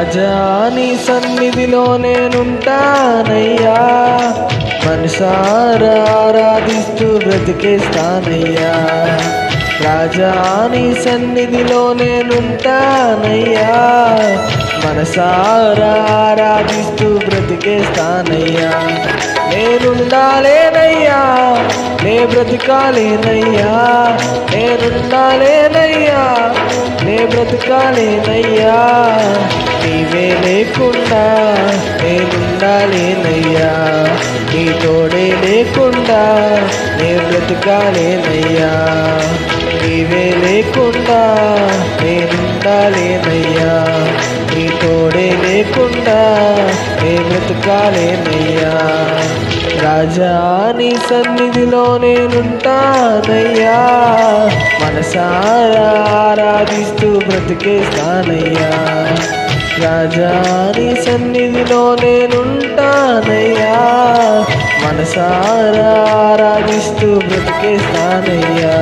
రాజా నీ సన్నిధిలో నేనుంటానయ్యా, మనసారా ఆరాధిస్తూ బ్రతికేస్తానయ్యా. రాజా నీ సన్నిధిలో నేనుంటానయ్యా, మనసారా ఆరాధిస్తూ బ్రతికేస్తానయ్యా. నేనుండాలేనయ్యా, నే బ్రతికాలేనయ్యా, నేనుండాలేనయ్యా, నే బ్రతికాలేనయ్యా. నీవే లేకుండా నేనుండాలేనయ్యా, నీ తోడే లేకుండా నే బ్రతికాలేనయ్యా. నీవే లేకుండా నేనుండాలేనయ్యా, నీ తోడే లేకుండా నే బ్రతికాలేనయ్యా. రాజా నీ సన్నిధిలో నేనుంటానయ్యా, మనసారా ఆరాధిస్తూ బ్రతికేస్తానయ్యా. రాజా నీ సన్నిధిలో నేనుంటానయ్యా, మనసారా ఆరాధిస్తూ బ్రతికేస్తానయ్యా.